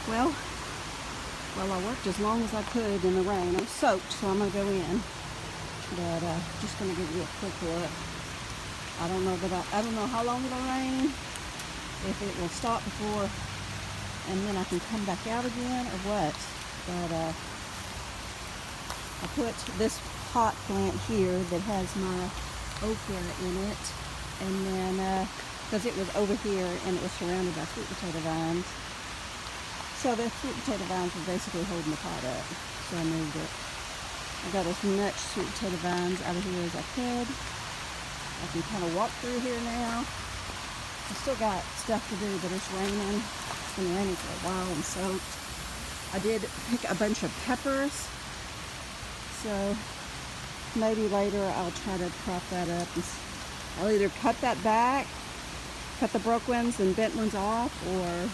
Well, I worked as long as I could in the rain. I'm soaked, so I'm gonna go in. But just gonna give you a quick look. I don't know how long it'll rain. If it will stop before, and then I can come back out again, or what. But I put this pot plant here that has my okra in it, and then because it was over here and it was surrounded by sweet potato vines. So the sweet potato vines were basically holding the pot up, so I moved it. I got as much sweet potato vines out of here as I could. I can kind of walk through here now. I still got stuff to do, but it's raining. It's been raining for a while and soaked. I did pick a bunch of peppers, so maybe later I'll try to crop that up. I'll either cut that back, cut the broke ones and bent ones off, or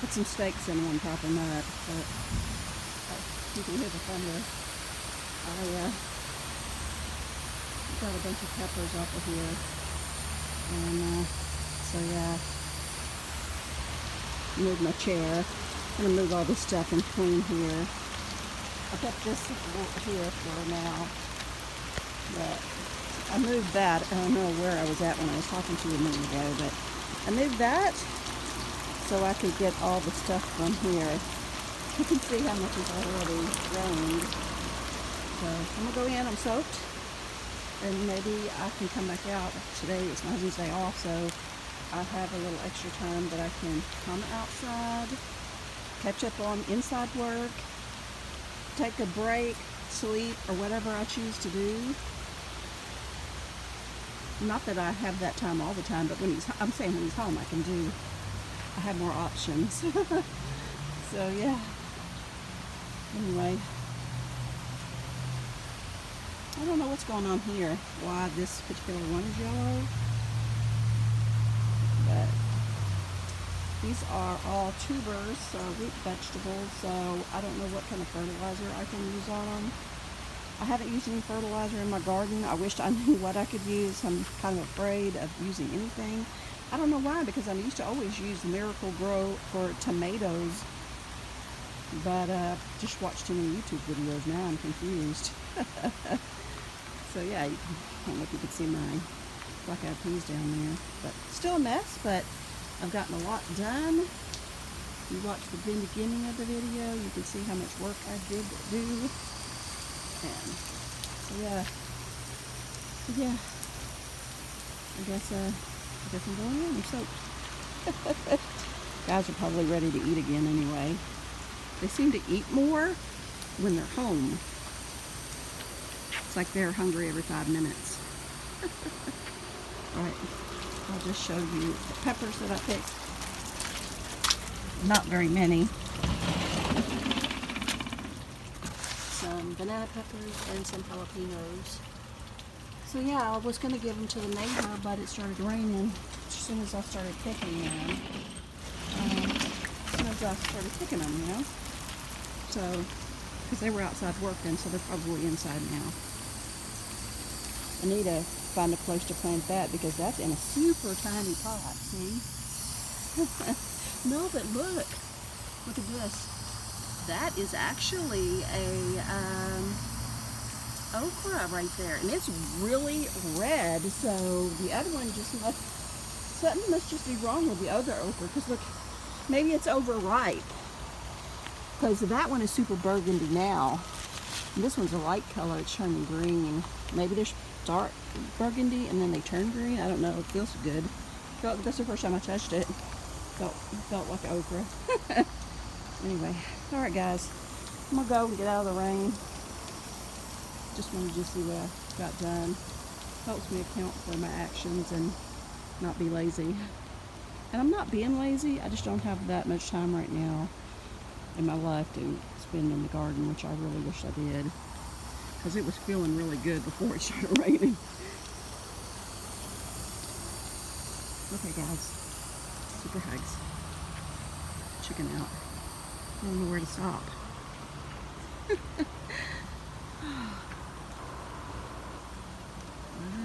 put some steaks in one, prop them up. But you can hear the thunder. I got a bunch of peppers off of here, and so yeah, move my chair. I'm gonna move all this stuff in between here. I kept this here for now, but I moved that. I don't know where I was at when I was talking to you a minute ago, but I moved that so I could get all the stuff from here. You can see how much it's already rained. So I'm gonna go in. I'm soaked, and maybe I can come back out. Today is my husband's day off, so I have a little extra time that I can come outside, catch up on inside work, take a break, sleep, or whatever I choose to do. Not that I have that time all the time, but I'm saying when he's home, I have more options. So yeah. Anyway, I don't know what's going on here, why this particular one is yellow, but these are all tubers, so root vegetables, so I don't know what kind of fertilizer I can use on them. I haven't used any fertilizer in my garden. I wished I knew what I could use. I'm kind of afraid of using anything. I don't know why, because I used to always use Miracle-Gro for tomatoes, but just watched too many YouTube videos. Now I'm confused. So yeah, I don't know if you can see my black-eyed peas down there, but still a mess, but I've gotten a lot done. If you watch the beginning of the video, you can see how much work I did do. And so yeah, I guess I'm going in. I'm soaked. Guys are probably ready to eat again anyway. They seem to eat more when they're home. It's like they're hungry every 5 minutes. Alright, I'll just show you the peppers that I picked. Not very many. Some banana peppers and some jalapenos. So yeah, I was going to give them to the neighbor, but it started raining as soon as I started picking them. As soon as I started picking them, you know. So, because they were outside working, so they're probably inside now. I need to find a place to plant that, because that's in a super tiny pot, see? No, but look at this. That is actually a okra right there, and it's really red, so the other one something must just be wrong with the other okra, because look, maybe it's overripe, because that one is super burgundy now. And this one's a light color, it's turning green. Maybe they're dark burgundy and then they turn green. I don't know, it feels good. That's the first time I touched it. Felt like okra. Anyway, alright guys, I'm gonna go and get out of the rain. Just wanted to see what I got done. Helps me account for my actions and not be lazy. And I'm not being lazy, I just don't have that much time right now in my life to spend in the garden, which I really wish I did, because it was feeling really good before it started raining. Okay guys, super hugs. Chicken out. I don't know where to stop.